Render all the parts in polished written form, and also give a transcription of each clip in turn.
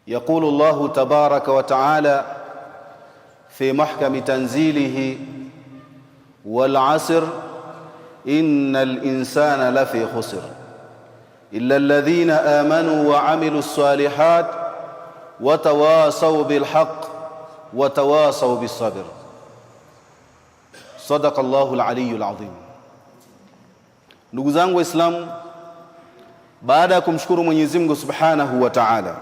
يقول الله تبارك وتعالى في محكم تنزيله: والعصر إن الإنسان لفي خسر إلا الذين آمنوا وعملوا الصالحات وتواصوا بالحق وتواصوا بالصبر. صدق الله العلي العظيم. Ndugu zangu Waislamu, baada ya kumshukuru Mwenyezi Mungu Subhanahu wa Ta'ala,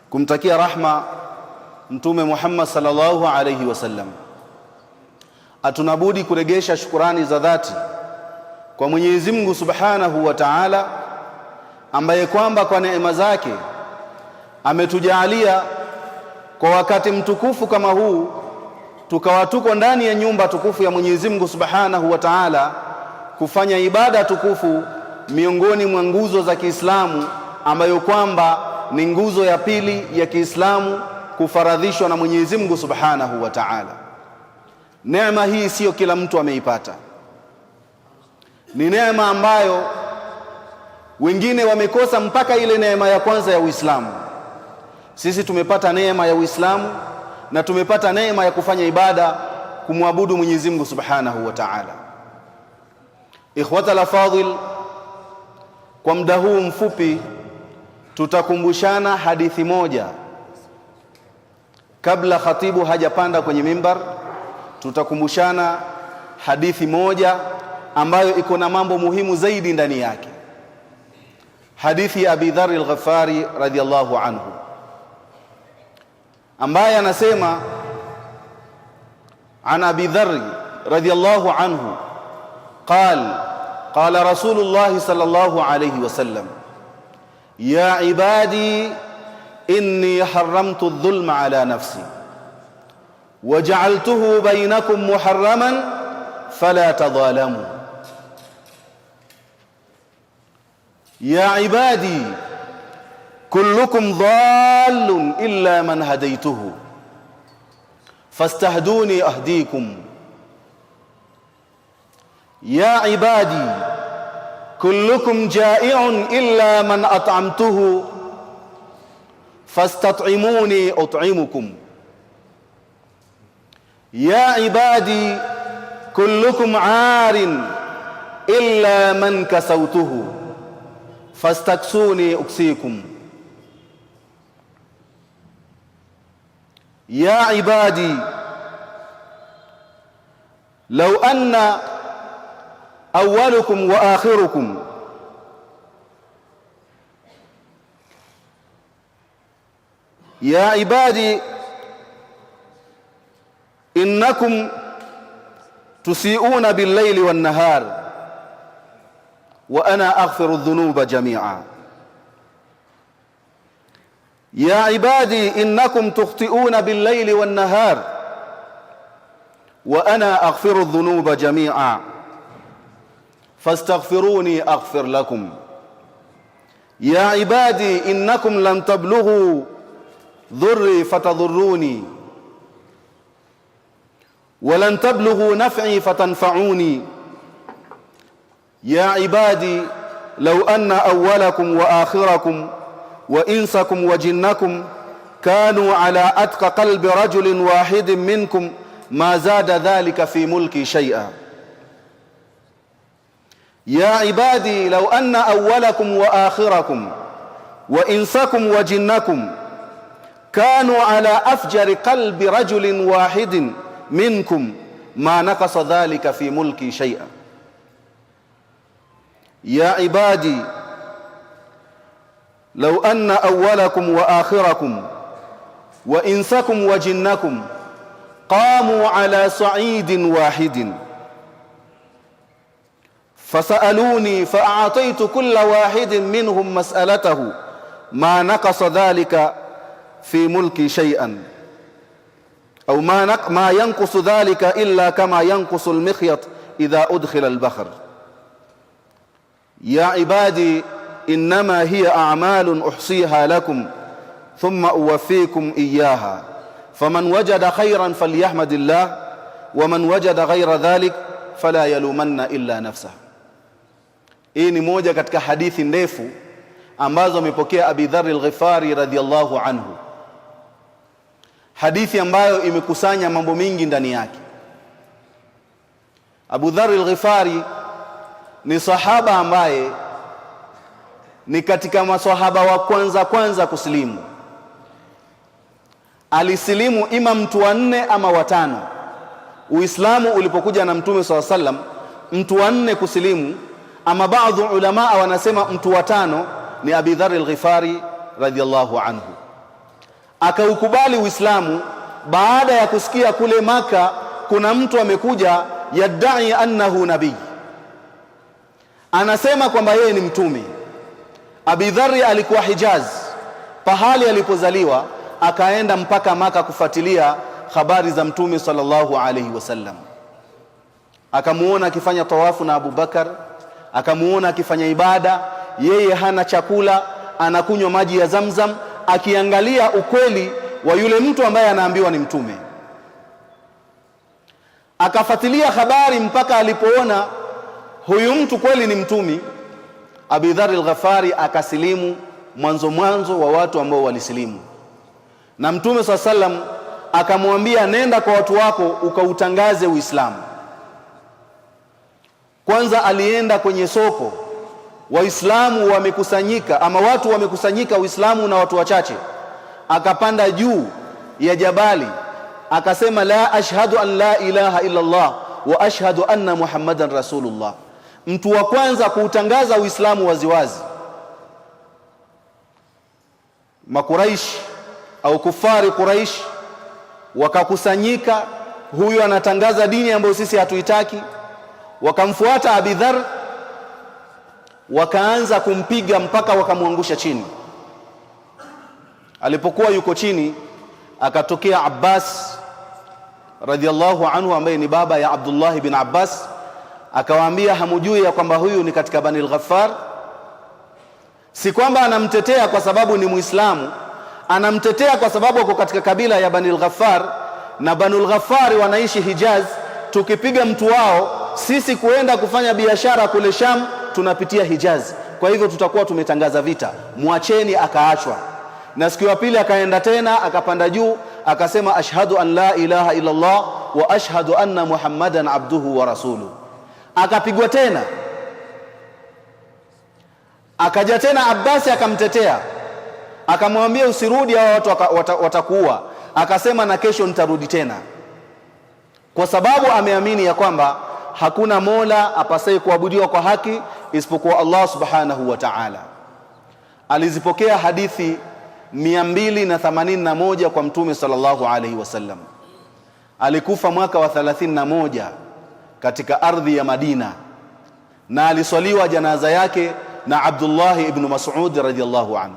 kumtakia rahma Mtume Muhammad sallallahu alayhi wasallam, atunabudi kuregesha shukurani za dhati kwa Mwenyezi Mungu Subhanahu wa Ta'ala, ambaye kwamba kwa neema zake ametujalia kwa wakati mtukufu kama huu tukawa tuko ndani ya nyumba tukufu ya Mwenyezi Mungu Subhanahu wa Ta'ala kufanya ibada tukufu miongoni mwa nguzo za Kiislamu, ambayo kwamba ni nguzo ya pili ya Kiislamu kufaradhishwa na Mwenyezi Mungu Subhanahu wa Ta'ala. Neema hii sio kila mtu ameipata. Ni neema ambayo wengine wamekosa mpaka ile neema ya kwanza ya Uislamu. Sisi tumepata neema ya Uislamu na tumepata neema ya kufanya ibada kumwabudu Mwenyezi Mungu Subhanahu wa Ta'ala. Ikhwatal afadhil, kwa muda huu mfupi tutakumbushana hadithi moja kabla khatibu hajapanda kwenye mimbar. Tutakumbushana hadithi moja ambayo iko na mambo muhimu zaidi ndani yake. Hadithi ya Abi Dharr al-Ghifari radhiyallahu anhu, ambaye anasema an Abi Dharr radhiyallahu anhu قال رسول الله صلى الله عليه وسلم: يا عبادي إني حرمت الظلم على نفسي وجعلته بينكم محرما فلا تظالموا. يا عبادي كلكم ضال إلا من هديته فاستهدوني أهديكم. يا عبادي كلكم جائع إلا من أطعمته فاستطعموني أطعمكم. يا عبادي كلكم عار إلا من كسوته فاستكسوني أكسيكم. يا عبادي لو أن أولكم وآخركم يا عبادي إنكم تسيئون بالليل والنهار وأنا أغفر الذنوب جميعا. يا عبادي إنكم تخطئون بالليل والنهار وأنا أغفر الذنوب جميعا فاستغفروني أغفر لكم. يا عبادي إنكم لن تبلغوا ضري فتضروني ولن تبلغوا نفعي فتنفعوني. يا عبادي لو أن أولكم وآخركم وإنسكم وجنكم كانوا على أتقى قلب رجل واحد منكم ما زاد ذلك في ملكي شيئا. يا عبادي لو أن أولكم وآخركم وإنسكم وجنكم كانوا على أفجر قلب رجل واحد منكم ما نقص ذلك في ملكي شيئا. يا عبادي لو أن أولكم وآخركم وإنسكم وجنكم قاموا على صعيد واحد فسألوني فأعطيت كل واحد منهم مسألته ما نقص ذلك في ملكي شيئا أو ما ينقص ذلك إلا كما ينقص المخيط إذا أدخل البحر. يا عبادي إنما هي أعمال أحصيها لكم ثم أوفيكم إياها فمن وجد خيرا فليحمد الله ومن وجد غير ذلك فلا يلومن إلا نفسه. Hii ni moja katika hadithi ndefu ambazo amepokea Abi Dharr al-Ghifari radhiyallahu anhu, hadithi ambayo imekusanya mambo mingi ndani yake. Abu Dharr al-Ghifari ni sahaba ambaye ni katika maswahaba wa kwanza kusilimu. Alisilimu ima mtu wa 4 ama watano. Uislamu ulipokuja na Mtume SAW, mtu wa 4 kusilimu, ama baadhi ulama wanasema mtu wa 5 ni Abi Dharr al-Ghifari radhiyallahu anhu. Akaukubali Uislamu baada ya kusikia kule Maka kuna mtu amekuja yadai annahu nabii, anasema kwamba yeye ni mtume. Abi Dharr alikuwa Hijaz, pahali alipozaliwa, akaenda mpaka Maka kufuatilia habari za Mtume sallallahu alayhi wasallam. Akamuona akifanya tawafu na Abu Bakar, akamuona akifanya ibada, yeye hana chakula, anakunywa maji ya Zamzam, akiangalia ukweli wa yule mtu ambaye anaambiwa ni mtume. Akafuatilia habari mpaka alipoona huyu mtu kweli ni mtumi. Abi Dharr al-Ghifari akasilimu mwanzo wa watu ambao walisilimu, na Mtume SAW akamwambia, nenda kwa watu wako ukautangaze Uislamu. Kwanza alienda kwenye soko, Waislamu wamekusanyika, ama watu wamekusanyika, Uislamu na watu wachache. Akapanda juu ya jabali akasema, la ashhadu an la ilaha illa Allah wa ashhadu anna Muhammadan rasulullah. Mtu wa kwanza kuutangaza Uislamu waziwazi. Makuraish au kufari Quraish wakakusanyika, huyu anatangaza dini ambayo sisi hatuitaki. Wakamfuata Abi Dharr, wakaanza kumpiga mpaka wakamwangusha chini. Alipokuwa yuko chini, akatokea Abbas radhiallahu anhu ambaye ni baba ya Abdullah bin Abbas, akawaambia, hamujui ya kwamba huyu ni katika Bani al-Ghaffar? Si kwamba anamtetea kwa sababu ni Muislamu, anamtetea kwa sababu ako katika kabila ya Bani al-Ghaffar, na Bani al-Ghaffar wanaishi Hijaz. Tukipiga mtu wao sisi kuenda kufanya biashara kule Sham, tunapitia Hijaz, kwa hivyo tutakuwa tumetangaza vita, mwacheni. Akaachwa. Na siku ya pili akaenda tena, akapanda juu, akasema, ashhadu an la ilaha illa Allah wa ashhadu anna Muhammadan abduhu wa rasuluhu. Akapigwa tena. Akaja tena Abbasi akamtetea, akamwambia, usirudi, hao watu watakuua. Akasema, na kesho nitarudi tena, kwa sababu ameamini ya kwamba hakuna mola apasaye kuabudiwa kwa haki isipokuwa Allah subhanahu wa ta'ala. Alizipokea hadithi 281 kwa Mtume sallallahu alaihi wasallam. Alikufa mwaka wa 31 katika ardhi ya Madina, na aliswaliwa janaza yake na Abdullah ibn Mas'ud radhiyallahu anhu.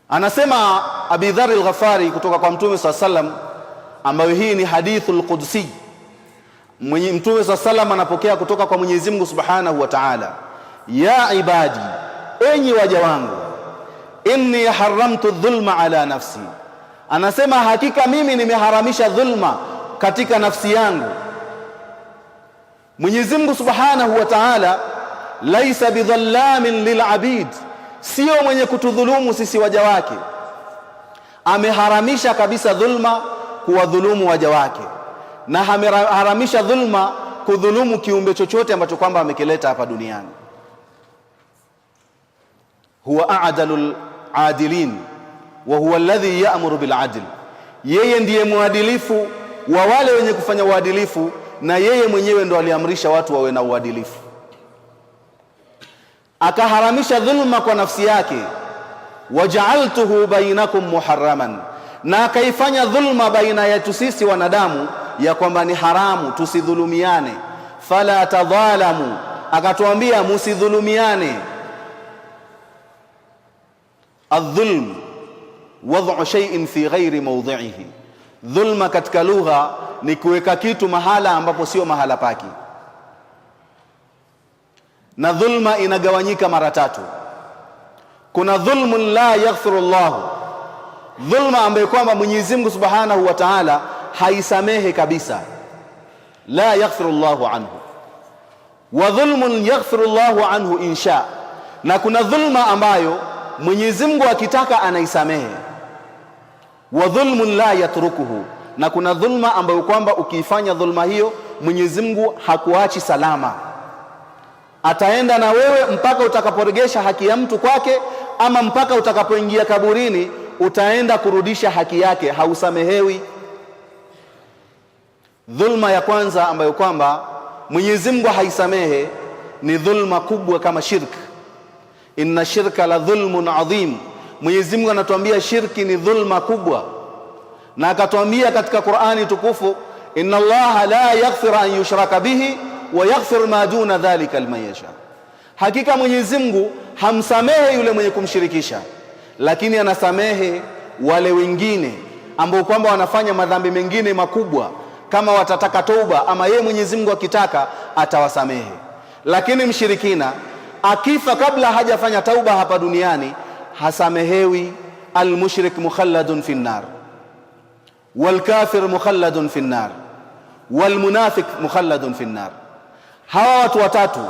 Anasema Abi Dharr al-Ghifari kutoka kwa Mtume sallallahu alaihi wasallam, ambayo hii ni hadithul qudsi. Mtume sallallahu alaihi wasallam anapokea kutoka kwa Mwenyezi Mungu subhanahu wa ta'ala, ya ibadi, enyi waja wangu, inni haramtu dhulma ala nafsi. Anasema, hakika mimi nimeharamisha dhulma katika nafsi yangu. Mwenyezi Mungu subhanahu wa ta'ala laisa bidhallamin lilabid, sio mwenye kutudhulumu sisi waja wake. Ameharamisha kabisa dhulma, kuwadhulumu waja wake, na ameharamisha dhulma, kudhulumu kiumbe chochote ambacho kwamba amekileta hapa duniani. Huwa a'dalul adilin wa huwa alladhi ya'muru bil adl, yeye ndiye muadilifu wa wale wenye kufanya uadilifu, na yeye mwenyewe ndo aliamrisha watu wawe na uadilifu. Akaharamisha dhulma kwa nafsi yake, waja'altuhu bainakum muharraman, na akaifanya dhulma baina yetu sisi wanadamu ya kwamba ni haramu, tusidhulumiane. Fala tadhalamu, akatuambia musidhulumiane. Adh-dhulm wad'u shay'in fi ghairi mawdhi'ihi, dhulma katika lugha ni kuweka kitu mahala ambapo sio mahala pake. Na dhulma inagawanyika mara 3. Kuna dhulmun la yaghfiru Allah, dhulma ambayo kwamba Mwenyezi Mungu subhanahu wa ta'ala haisamehe kabisa, la yaghfiru Allah anhu. Wa dhulmun yaghfiru Allah anhu insha, na kuna dhulma ambayo Mwenyezi Mungu akitaka anaisamehe. Wa dhulmun la yatrukuhu, na kuna dhulma ambayo kwamba ukiifanya dhulma hiyo Mwenyezi Mungu hakuachi salama, ataenda na wewe mpaka utakaporegesha haki ya mtu kwake, ama mpaka utakapoingia kaburini utaenda kurudisha haki yake, hausamehewi. Dhulma ya kwanza ambayo kwamba Mwenyezi Mungu haisamehe ni dhulma kubwa kama shirk. Inna shirka la dhulmun adhim. Mwenyezi Mungu anatuambia shirki ni dhulma kubwa, na akatuambia katika Qur'ani tukufu, inna Allaha la yaghfiru an yushraka bihi wa yaghfiru ma duna dhalika liman yasha. Hakika Mwenyezi Mungu hamsamehe yule mwenye kumshirikisha, lakini anasamehe wale wengine ambao kwamba wanafanya madhambi mengine makubwa, kama watataka toba, ama yeye Mwenyezi Mungu akitaka atawasamehe. Lakini mshirikina akifa kabla hajafanya tauba hapa duniani hasamehewi. Almushrik mukhalladun fi nnar, walkafir mukhalladun fi nnar, walmunafiq mukhalladun fi nnar. Hawa watu watatu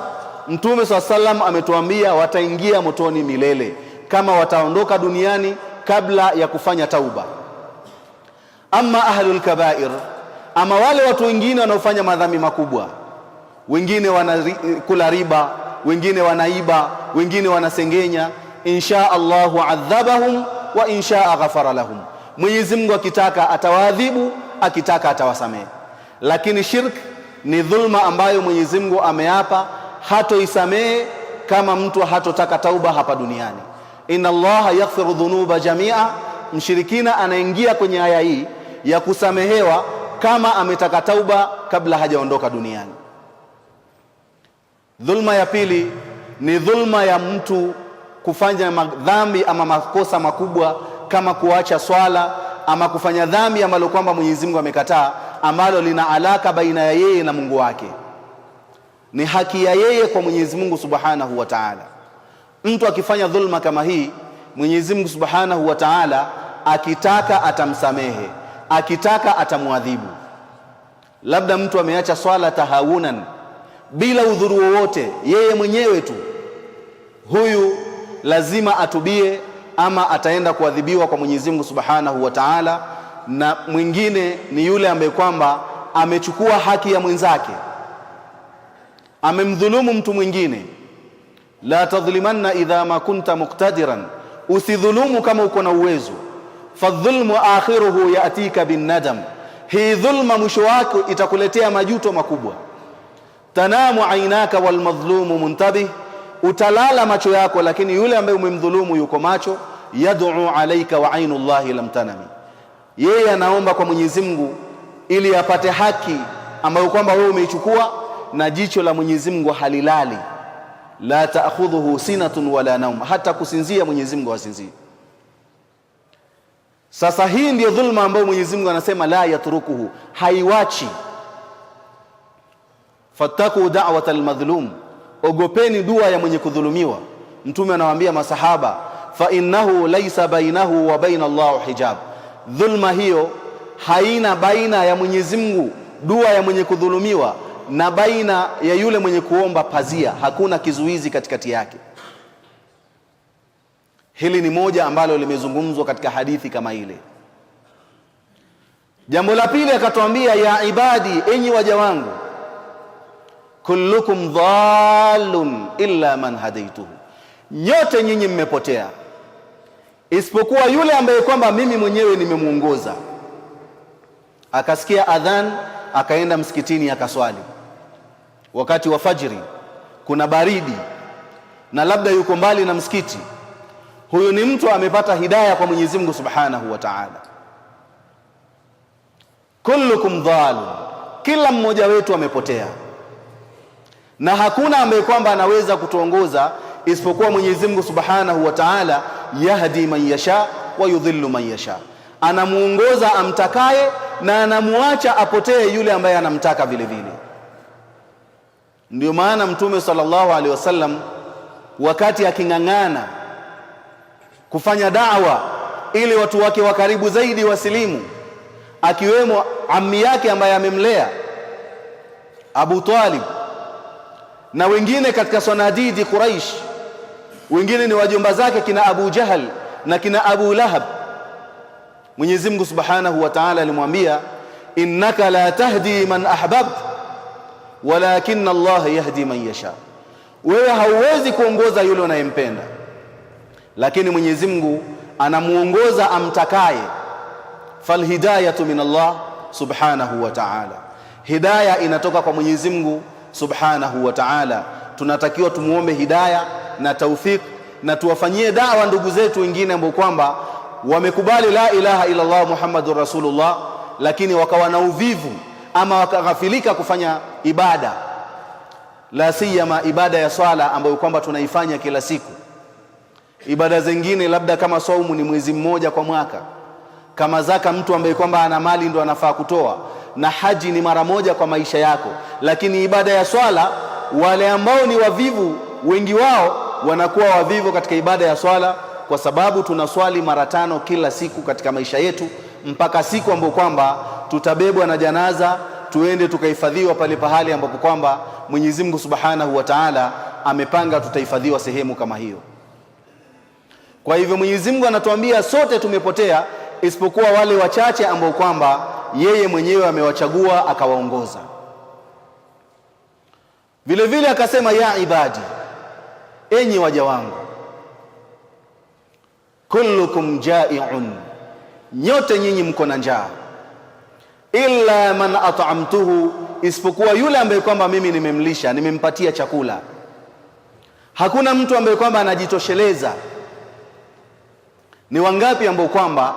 Mtume SAW ametuambia wataingia motoni milele kama wataondoka duniani kabla ya kufanya tauba. Amma ahlul kabair, ama wale watu wengine wanaofanya madhambi makubwa, wengine wanakula riba, wengine wanaiba, wengine wanasengenya, insha Allahu adhabahum wa insha ghafara lahum. Mwenyezi Mungu akitaka atawaadhibu, akitaka atawasamehe. Lakini shirk ni dhulma ambayo Mwenyezi Mungu ameapa hatoisamehe kama mtu hatotaka tauba hapa duniani. Inna Allaha yaghfiru dhunuba jamia. Mshirikina anaingia kwenye aya hii ya kusamehewa kama ametaka tauba kabla hajaondoka duniani. Dhulma ya pili ni dhulma ya mtu kufanya madhambi ama makosa makubwa kama kuacha swala, ama kufanya dhambi ambalo kwamba Mwenyezi Mungu amekataa, ambalo lina alaka baina ya yeye na Mungu wake. Ni haki ya yeye kwa Mwenyezi Mungu Subhanahu wa Ta'ala. Mtu akifanya dhulma kama hii, Mwenyezi Mungu Subhanahu wa Ta'ala akitaka atamsamehe, akitaka atamuadhibu. Labda mtu ameacha swala tahawunan, bila udhuru wowote, yeye mwenyewe tu, huyu lazima atubie, ama ataenda kuadhibiwa kwa Mwenyezi Mungu Subhanahu wa Ta'ala. Na mwingine ni yule ambaye kwamba amechukua haki ya mwenzake, amemdhulumu mtu mwingine. La tadhlimanna idha ma kunta muqtadiran, usidhulumu kama uko na uwezo. Fadhulmu akhiruhu yatika bin nadam, hii dhulma mwisho wake itakuletea majuto makubwa. Tanamu ainaka wal madhlumu muntabih, utalala macho yako lakini yule ambaye umemdhulumu yuko macho. Yad'u alayka wa ainullahi lam tanami, yeye anaomba kwa Mwenyezi Mungu ili apate haki ambayo kwamba wewe umeichukua, na jicho la Mwenyezi Mungu halilali. La ta'khudhuhu sinatun wala naum, hata kusinzia Mwenyezi Mungu hasinzii. Sasa hii ndiyo dhulma ambayo Mwenyezi Mungu anasema la yatrukuhu, haiwachi. Fattaku da'watal madhlum, ogopeni dua ya mwenye kudhulumiwa. Mtume anawaambia masahaba, fa innahu laysa bainahu wa baina Allah hijab, dhulma hiyo haina baina ya Mwenyezi Mungu, dua ya mwenye kudhulumiwa, na baina ya yule mwenye kuomba pazia, hakuna kizuizi katikati yake. Hili ni moja ambalo limezungumzwa katika hadithi kama ile. Jambo la pili akatuambia, ya ibadi, enyi waja wangu, kullukum dhallun illa man hadaituhu, nyote nyinyi mmepotea isipokuwa yule ambaye kwamba mimi mwenyewe nimemuongoza. Akasikia adhan, akaenda msikitini akaswali wakati wa fajiri, kuna baridi na labda yuko mbali na msikiti. Huyu ni mtu amepata hidayah kwa Mwenyezi Mungu Subhanahu wa Ta'ala. Kullukum dhalun, kila mmoja wetu amepotea, na hakuna ambaye kwamba anaweza kutuongoza isipokuwa Mwenyezi Mungu Subhanahu wa Ta'ala. Yahdi man yasha wa yudhillu man yasha, anamuongoza amtakaye na anamuacha apotee yule ambaye anamtaka vile vile. Ndio maana Mtume sallallahu alaihi wasallam wakati aking'ang'ana kufanya da'wa ili watu wake wa karibu zaidi wasilimu, akiwemo ammi yake ambaye amemlea Abu Talib na wengine katika sanadidi Quraish, wengine ni wajomba zake kina Abu Jahal na kina Abu Lahab. Mwenyezi Mungu Subhanahu wa Ta'ala alimwambia, innaka la tahdi man ahbabta walakin Allah yahdi man yasha, wewe hauwezi kuongoza yule unayempenda, lakini Mwenyezi Mungu anamuongoza amtakaye. Falhidayatu min Allah Subhanahu wa Ta'ala, hidayah inatoka kwa Mwenyezi Mungu Subhanahu wa Ta'ala. Tunatakiwa tumuombe hidayah na taufik, na tuwafanyie dawa ndugu zetu wengine ambao kwamba wamekubali la ilaha illa Allah Muhammadur Rasulullah, lakini wakawa na uvivu ama wakaghafilika kufanya ibada, la siyama ibada ya swala ambayo kwamba tunaifanya kila siku. Ibada zingine labda kama saumu ni mwezi mmoja kwa mwaka, kama zaka mtu ambaye kwamba ana mali ndo anafaa kutoa, na haji ni mara moja kwa maisha yako. Lakini ibada ya swala, wale ambao ni wavivu wengi wao wanakuwa wavivu katika ibada ya swala, kwa sababu tunaswali mara 5 kila siku katika maisha yetu, mpaka siku ambapo kwamba tutabebwa na janaza tuende tukahifadhiwa pale pahali ambapo kwamba Mwenyezi Mungu Subhanahu wa Ta'ala amepanga tutahifadhiwa sehemu kama hiyo. Kwa hivyo Mwenyezi Mungu anatuambia sote tumepotea isipokuwa wale wachache ambao kwamba yeye mwenyewe amewachagua akawaongoza. Vile vile akasema, ya ibadi, enyi waja wangu, kullukum jai'un, nyote nyinyi mko na njaa, illa man at'amtuhu, isipokuwa yule ambaye kwamba mimi nimemlisha, nimempatia chakula. Hakuna mtu ambaye kwamba anajitosheleza. Ni wangapi ambao kwamba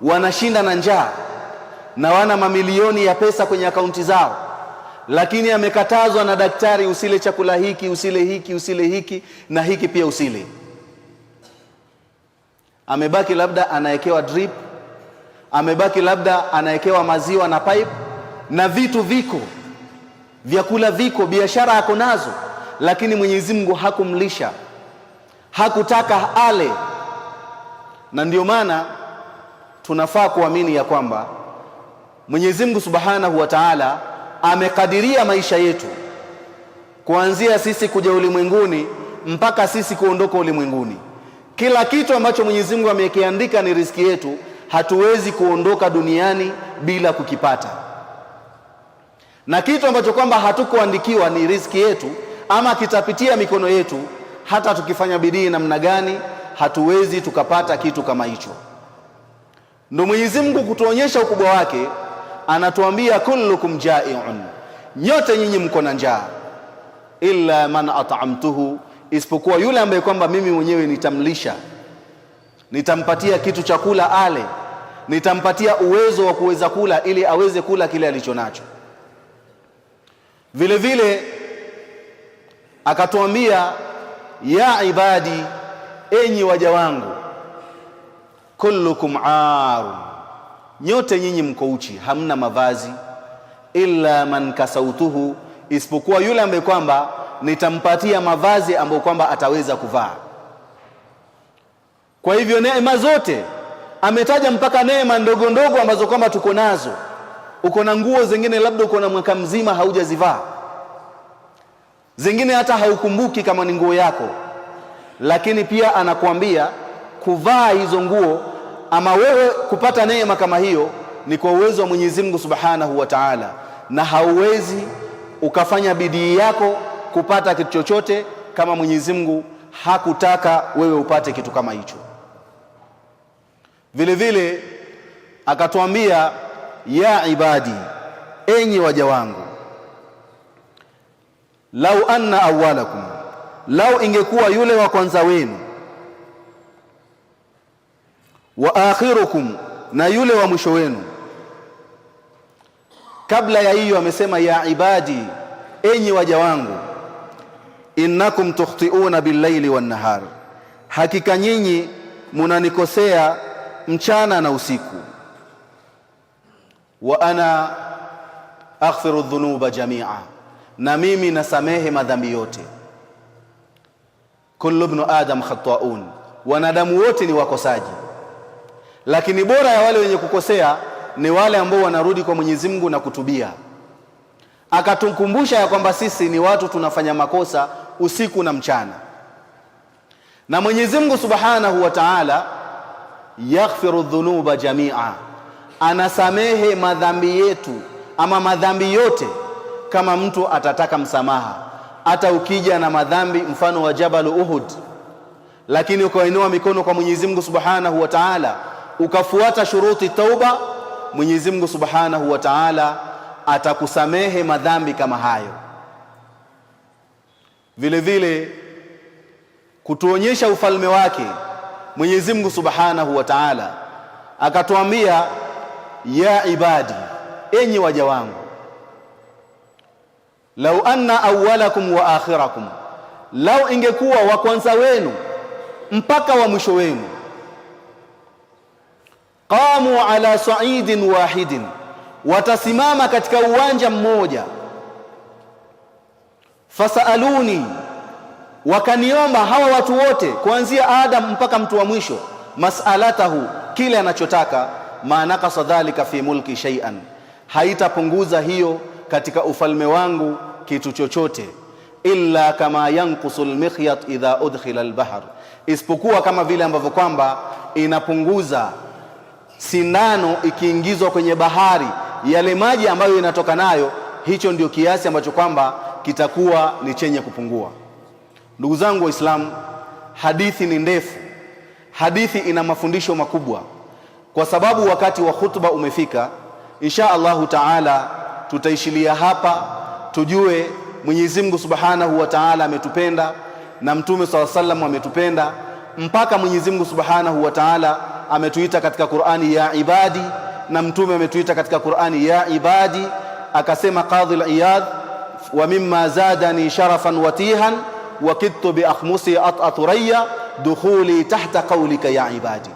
wanashinda na njaa na wana mamilioni ya pesa kwenye akaunti zao, lakini amekatazwa na daktari, usile chakula hiki, usile hiki, usile hiki na hiki pia usile. Amebaki labda anaekewa drip, amebaki labda anaekewa maziwa na pipe, na vitu viko, vyakula viko, biashara yako nazo, lakini Mwenyezi Mungu hakumlisha, hakutaka ale. Na ndio maana tunafaa kuamini ya kwamba Mwenyezi Mungu Subhanahu wa Ta'ala amekadiria maisha yetu kuanzia sisi kuja ulimwenguni mpaka sisi kuondoka ulimwenguni. Kila kitu ambacho Mwenyezi Mungu amekiandika ni riziki yetu, hatuwezi kuondoka duniani bila kukipata. Na kitu ambacho kwamba hatukuandikiwa ni riziki yetu ama kitapitia mikono yetu, hata tukifanya bidii namna gani hatuwezi tukapata kitu kama hicho. Ndio Mwenyezi Mungu kutuonyesha ukubwa wake anatuambia, kullukum jai'un, nyote nyinyi mko na njaa, illa man at'amtuhu, isipokuwa yule ambaye kwamba mimi mwenyewe nitamlisha, nitampatia kitu cha kula ale, nitampatia uwezo wa kuweza kula ili aweze kula kile alicho nacho. Vile vile akatuambia, ya ibadi, enyi waja wangu, kullukum aarun, nyote nyinyi mko uchi, hamna mavazi, illa man kasautuhu, isipokuwa yule ambaye kwamba nitampatia mavazi ambayo kwamba ataweza kuvaa. Kwa hivyo neema zote ametaja, mpaka neema ndogo ndogo ambazo kwamba tuko nazo. Uko na nguo zingine labda uko na mwaka mzima haujazivaa, zingine hata haukumbuki kama ni nguo yako, lakini pia anakuambia kuvaa hizo nguo ama wewe kupata neema kama hiyo ni kwa uwezo wa Mwenyezi Mungu Subhanahu wa Ta'ala, na hauwezi ukafanya bidii yako kupata kitu chochote kama Mwenyezi Mungu hakutaka wewe upate kitu kama hicho. Vile vile akatuambia, ya ibadi, enyi waja wangu, lau anna awwalakum, lau ingekuwa yule wa kwanza wenu, wa akhirukum, na yule wa mwisho wenu. Kabla ya hiyo amesema, ya ibadi, enyi waja wangu, innakum tukhti'una bil-laili wan-nahar, hakika nyinyi munanikosea mchana na usiku. Wa ana aghfiru dhunuba jami'a, na mimi nasamehe madhambi yote. Kullu ibn adam khata'un, wanadamu wote ni wakosaji, lakini bora ya wale wenye kukosea ni wale ambao wanarudi kwa Mwenyezi Mungu na kutubia. Akatukumbusha ya kwamba sisi ni watu tunafanya makosa usiku na mchana. Na Mwenyezi Mungu Subhanahu wa Ta'ala yaghfiru dhunuba jamia, anasamehe madhambi yetu ama madhambi yote kama mtu atataka msamaha. Hata ukija na madhambi mfano wa Jabal Uhud, lakini ukainua mikono kwa Mwenyezi Mungu Subhanahu wa Ta'ala, ukafuata shuruti tauba, Mwenyezi Mungu Subhanahu wa Ta'ala atakusamehe madhambi kama hayo. Vile vile kutuonyesha ufalme wake Mwenyezi Mungu Subhanahu wa Ta'ala akatuambia, ya ibadi, enyi waja wangu, lau anna awwalakum wa akhirakum, lau ingekuwa wa kwanza wenu mpaka wa mwisho wenu, qamu ala sa'idin wahidin, watasimama katika uwanja mmoja, fasaluni, wakaniomba hawa watu wote kuanzia Adam mpaka mtu wa mwisho, mas'alatahu, kile anachotaka, ma naqasa dhalika fi mulki shay'an, haitapunguza hiyo katika ufalme wangu kitu chochote, illa kama yanqusu almikhyat idha udkhila albahr, isipokuwa kama vile ambavyo kwamba inapunguza sindano ikiingizwa kwenye bahari, yale maji ambayo inatoka nayo, hicho ndio kiasi ambacho kwamba kitakuwa ni chenye kupungua. Ndugu zangu Waislamu, hadithi ni ndefu, hadithi ina mafundisho makubwa. Kwa sababu wakati wa khutba umefika, insha Allahu Ta'ala tutaishilia hapa. Tujue Mwenyezi Mungu Subhanahu wa Ta'ala ametupenda na Mtume sallallahu alaihi wasallam ametupenda, mpaka Mwenyezi Mungu Subhanahu wa Ta'ala ametuita katika Qur'ani ya ibadi, na Mtume ametuita katika Qur'ani ya ibadi. Akasema Qadhi al-Iyad, wa mimma zadani sharafan watihan wa kittu bi akhmusi at'aturaya dukhuli tahta qawlika ya ibadi.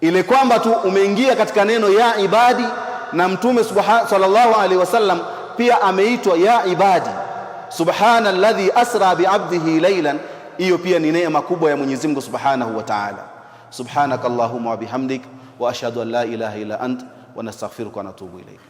Ile kwamba tu umeingia katika neno ya ibadi, na Mtume sallallahu alaihi wasallam pia ameitwa ya ibadi, subhana alladhi asra bi'abdihi laylan. Hiyo pia ni neema kubwa ya Mwenyezi Mungu Subhanahu wa Ta'ala. Subhanakallahumma wa bihamdik wa ashhadu an la ilaha illa ant wa nastaghfiruka wa natubu ilayk.